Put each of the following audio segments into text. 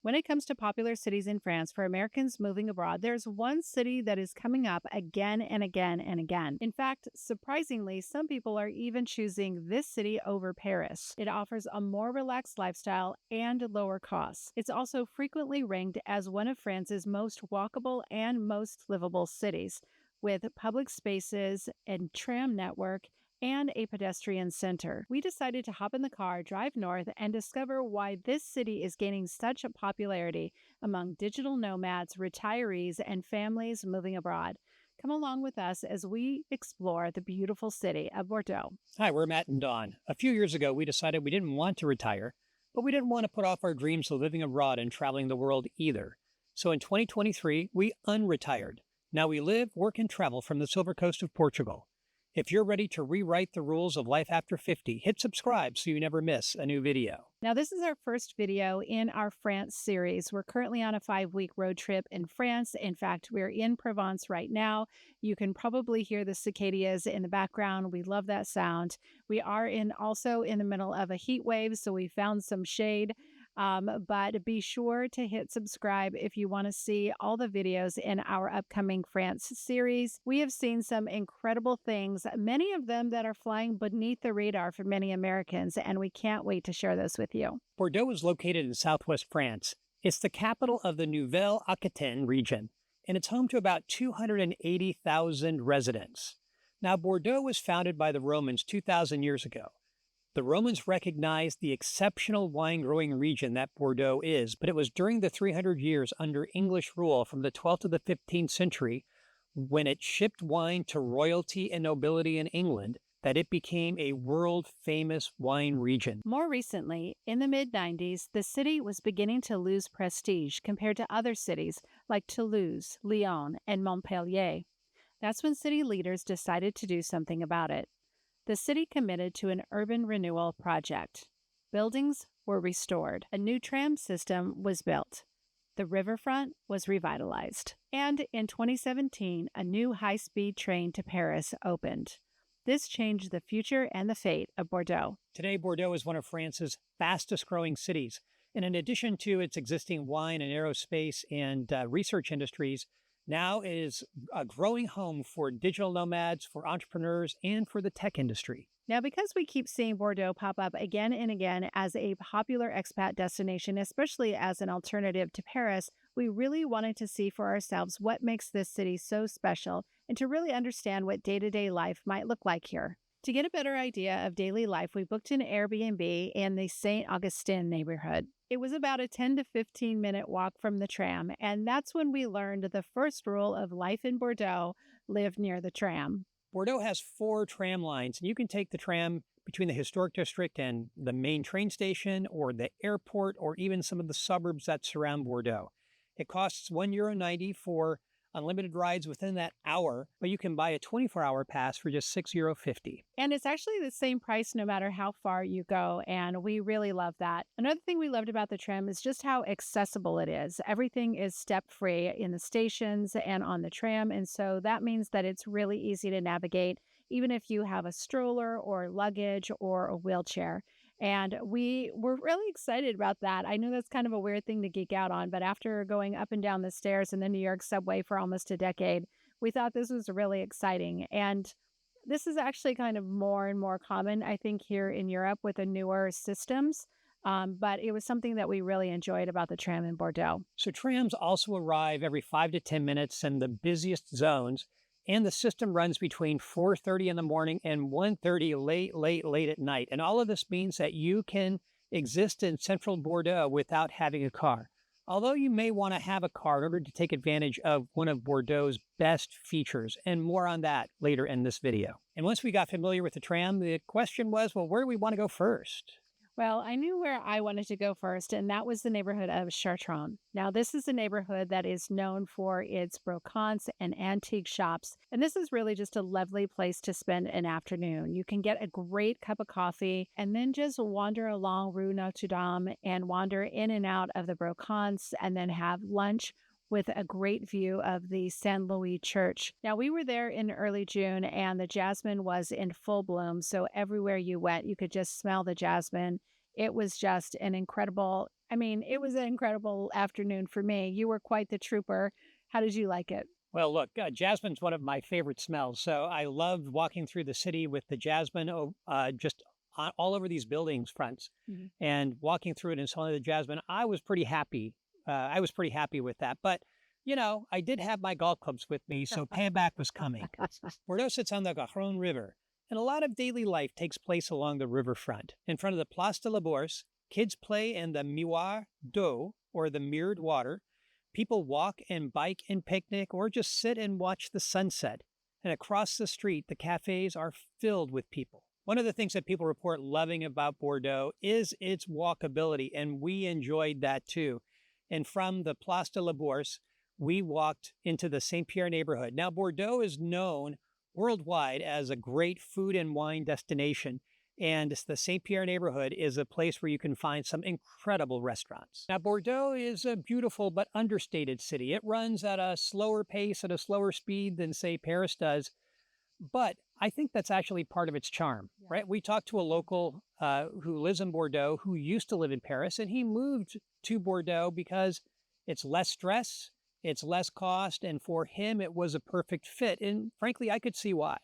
When it comes to popular cities in France for Americans moving abroad, there's one city that is coming up again and again and again. In fact, surprisingly, some people are even choosing this city over Paris. It offers a more relaxed lifestyle and lower costs. It's also frequently ranked as one of France's most walkable and most livable cities, with public spaces and tram network and a pedestrian center. We decided to hop in the car, drive north, and discover why this city is gaining such a popularity among digital nomads, retirees, and families moving abroad. Come along with us as we explore the beautiful city of Bordeaux. Hi, we're Matt and Dawn. A few years ago, we decided we didn't want to retire, but we didn't want to put off our dreams of living abroad and traveling the world either. So in 2023, we unretired. Now we live, work, and travel from the Silver Coast of Portugal. If you're ready to rewrite the rules of life after 50, hit subscribe so you never miss a new video. Now, this is our first video in our France series. We're currently on a 5-week road trip in France. In fact, we're in Provence right now. You can probably hear the cicadas in the background. We love that sound. We are also in the middle of a heat wave, so we found some shade. But be sure to hit subscribe if you want to see all the videos in our upcoming France series. We have seen some incredible things, many of them that are flying beneath the radar for many Americans, and we can't wait to share those with you. Bordeaux is located in southwest France. It's the capital of the Nouvelle-Aquitaine region, and it's home to about 280,000 residents. Now, Bordeaux was founded by the Romans 2,000 years ago. The Romans recognized the exceptional wine-growing region that Bordeaux is, but it was during the 300 years under English rule from the 12th to the 15th century, when it shipped wine to royalty and nobility in England, that it became a world-famous wine region. More recently, in the mid-90s, the city was beginning to lose prestige compared to other cities like Toulouse, Lyon, and Montpellier. That's when city leaders decided to do something about it. The city committed to an urban renewal project. Buildings were restored. A new tram system was built. The riverfront was revitalized. And in 2017, a new high-speed train to Paris opened. This changed the future and the fate of Bordeaux. Today, Bordeaux is one of France's fastest-growing cities. And in addition to its existing wine and aerospace and research industries, now is a growing home for digital nomads, for entrepreneurs, and for the tech industry. Now, because we keep seeing Bordeaux pop up again and again as a popular expat destination, especially as an alternative to Paris, we really wanted to see for ourselves what makes this city so special and to really understand what day-to-day life might look like here. To get a better idea of daily life, we booked an Airbnb in the Saint Augustin neighborhood. It was about a 10 to 15 minute walk from the tram, and that's when we learned the first rule of life in Bordeaux: live near the tram. Bordeaux has 4 tram lines, and you can take the tram between the historic district and the main train station, or the airport, or even some of the suburbs that surround Bordeaux. It costs €1.90 for unlimited rides within that hour, but you can buy a 24-hour pass for just €6.50. And it's actually the same price no matter how far you go, and we really love that. Another thing we loved about the tram is just how accessible it is. Everything is step-free in the stations and on the tram, and so that means that it's really easy to navigate, even if you have a stroller or luggage or a wheelchair. And we were really excited about that. I know that's kind of a weird thing to geek out on, but after going up and down the stairs in the New York subway for almost a decade, we thought this was really exciting. And this is actually kind of more and more common, I think, here in Europe with the newer systems. But it was something that we really enjoyed about the tram in Bordeaux. So trams also arrive every 5 to 10 minutes in the busiest zones, and the system runs between 4:30 in the morning and 1:30 late at night. And all of this means that you can exist in central Bordeaux without having a car. Although you may want to have a car in order to take advantage of one of Bordeaux's best features, and more on that later in this video. And once we got familiar with the tram, the question was, well, where do we want to go first? Well, I knew where I wanted to go first, and that was the neighborhood of Chartrons. Now, this is a neighborhood that is known for its brocants and antique shops, and this is really just a lovely place to spend an afternoon. You can get a great cup of coffee and then just wander along Rue Notre Dame and wander in and out of the brocants and then have lunch with a great view of the Saint Louis Church. Now, we were there in early June, and the jasmine was in full bloom, so everywhere you went, you could just smell the jasmine. It was just an incredible I mean, it was an incredible afternoon for me. You were quite the trooper. How did you like it? Well, look, jasmine's one of my favorite smells. So I loved walking through the city with the jasmine just all over these buildings fronts Mhm. and walking through it and smelling the jasmine. I was pretty happy. I was pretty happy with that. But, I did have my golf clubs with me, so payback was coming. Bordeaux sits on the Garonne River, and a lot of daily life takes place along the riverfront. In front of the Place de la Bourse, kids play in the miroir d'eau, or the mirrored water. People walk and bike and picnic or just sit and watch the sunset. And across the street, the cafes are filled with people. One of the things that people report loving about Bordeaux is its walkability, and we enjoyed that too. And from the Place de la Bourse, we walked into the Saint-Pierre neighborhood. Now, Bordeaux is known worldwide as a great food and wine destination. And the Saint-Pierre neighborhood is a place where you can find some incredible restaurants. Now, Bordeaux is a beautiful but understated city. It runs at a slower pace, at a slower speed than, say, Paris does. But I think that's actually part of its charm, right? We talked to a local who lives in Bordeaux who used to live in Paris, and he moved to Bordeaux because it's less stress, it's less cost, and for him, it was a perfect fit. And frankly, I could see why.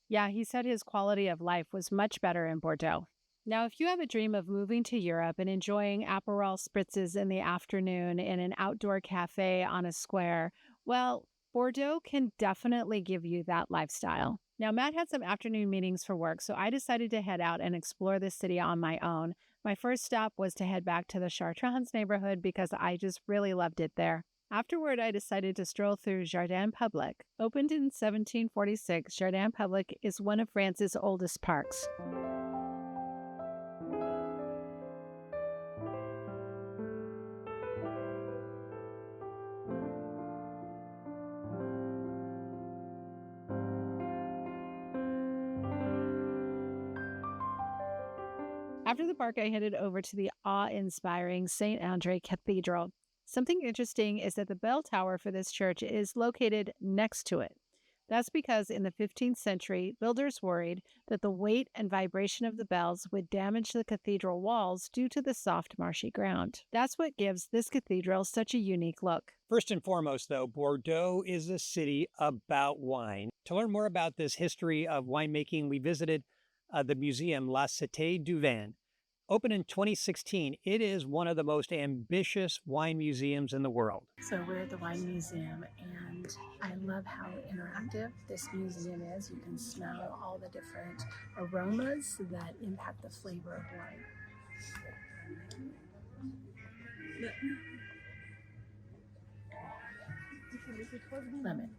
Yeah, he said his quality of life was much better in Bordeaux. Now, if you have a dream of moving to Europe and enjoying Aperol spritzes in the afternoon in an outdoor cafe on a square, well, Bordeaux can definitely give you that lifestyle. Now, Matt had some afternoon meetings for work, so I decided to head out and explore the city on my own. My first stop was to head back to the Chartrons neighborhood because I just really loved it there. Afterward, I decided to stroll through Jardin Public. Opened in 1746, Jardin Public is one of France's oldest parks. After the park, I headed over to the awe-inspiring St. Andre Cathedral. Something interesting is that the bell tower for this church is located next to it. That's because in the 15th century, builders worried that the weight and vibration of the bells would damage the cathedral walls due to the soft, marshy ground. That's what gives this cathedral such a unique look. First and foremost, though, Bordeaux is a city about wine. To learn more about this history of winemaking, we visited the museum La Cité du Vin. Opened in 2016, it is one of the most ambitious wine museums in the world. So we're at the wine museum, and I love how interactive this museum is. You can smell all the different aromas that impact the flavor of wine. Lemon.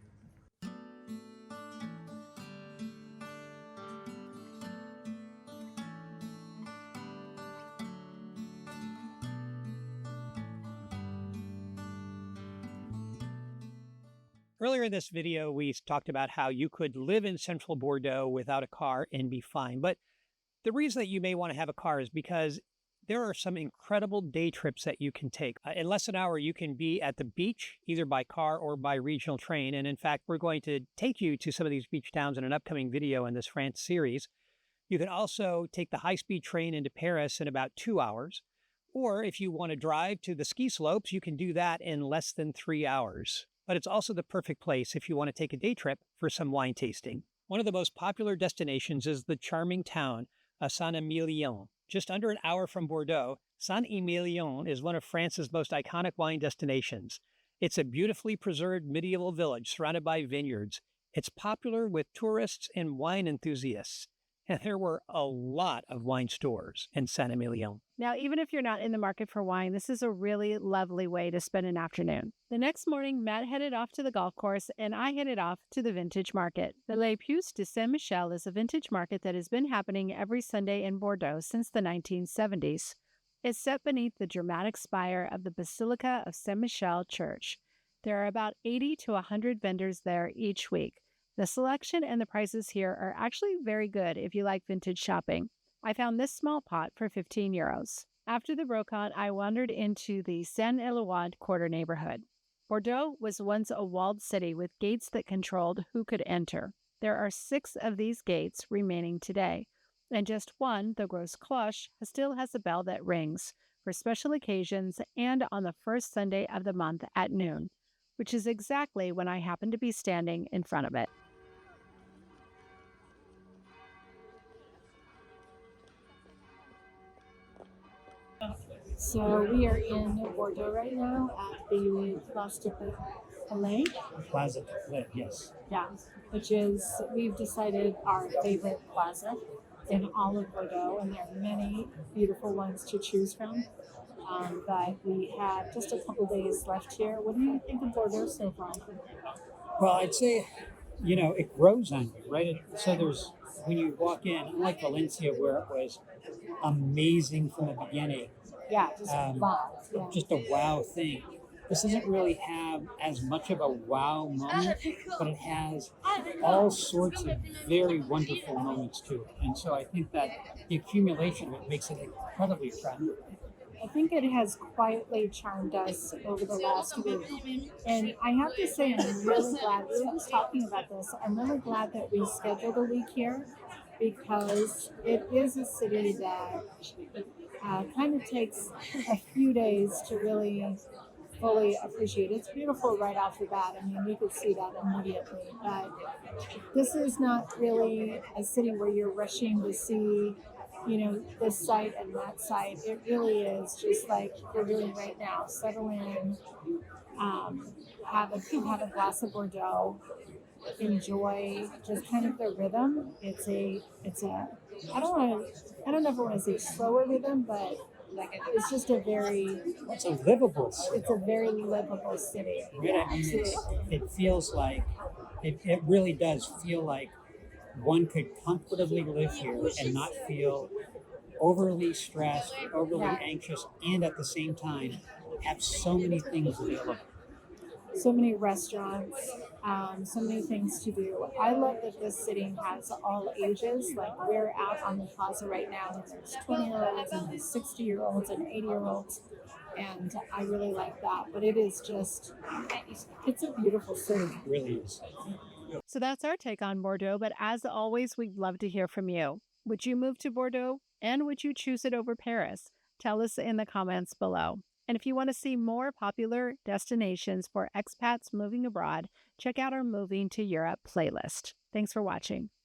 Earlier in this video, we talked about how you could live in central Bordeaux without a car and be fine. But the reason that you may want to have a car is because there are some incredible day trips that you can take. In less than an hour, you can be at the beach, either by car or by regional train. And in fact, we're going to take you to some of these beach towns in an upcoming video in this France series. You can also take the high-speed train into Paris in about 2 hours. Or if you want to drive to the ski slopes, you can do that in less than 3 hours. But it's also the perfect place if you want to take a day trip for some wine tasting. One of the most popular destinations is the charming town of Saint-Emilion. Just under an hour from Bordeaux, Saint-Emilion is one of France's most iconic wine destinations. It's a beautifully preserved medieval village surrounded by vineyards. It's popular with tourists and wine enthusiasts. And there were a lot of wine stores in Saint-Emilion. Now, even if you're not in the market for wine, this is a really lovely way to spend an afternoon. The next morning, Matt headed off to the golf course, and I headed off to the vintage market. The Les Puces de Saint-Michel is a vintage market that has been happening every Sunday in Bordeaux since the 1970s. It's set beneath the dramatic spire of the Basilica of Saint-Michel Church. There are about 80 to 100 vendors there each week. The selection and the prices here are actually very good if you like vintage shopping. I found this small pot for 15 euros. After the brocante, I wandered into the Saint-Éloi quarter neighborhood. Bordeaux was once a walled city with gates that controlled who could enter. There are 6 of these gates remaining today, and just one, the Grosse Cloche, still has a bell that rings, for special occasions and on the first Sunday of the month at noon, which is exactly when I happen to be standing in front of it. So we are in Bordeaux right now at the Place de Palais. Plaza to Flip, yes. Yeah, which is, we've decided, our favorite plaza in all of Bordeaux, and there are many beautiful ones to choose from. But we have just a couple days left here. What do you think of Bordeaux so far? Well, I'd say, it grows on you, right? So when you walk in, unlike Valencia, where it was amazing from the beginning, Yeah, just um, wow. Yeah. just a wow thing. This doesn't really have as much of a wow moment, but it has all sorts of very wonderful moments to it. And so I think that the accumulation of it makes it incredibly attractive. I think it has quietly charmed us over the last week. And I have to say, I'm really glad, we were just talking about this, I'm really glad that we scheduled a week here because it is a city that kind of takes a few days to really fully appreciate. It's beautiful right off the bat. I mean, we could see that immediately. But this is not really a city where you're rushing to see, this site and that site. It really is just like we're doing right now. Settle in, have a glass of Bordeaux, enjoy just kind of the rhythm. It's a I don't ever want to say slower rhythm, but it's just It's a livable city, it's a very livable city. right? I mean, it feels like, it really does feel like one could comfortably live here and not feel overly stressed, overly Yeah. anxious, and at the same time have so many things available. So many restaurants, so many things to do. I love that this city has all ages. Like we're out on the plaza right now, and there's 20-year-olds and there's 60-year-olds and 80-year-olds, and I really like that. But it is just, it's a beautiful city. It really is. So that's our take on Bordeaux. But as always, we'd love to hear from you. Would you move to Bordeaux, and would you choose it over Paris? Tell us in the comments below. And if you want to see more popular destinations for expats moving abroad, check out our Moving to Europe playlist. Thanks for watching.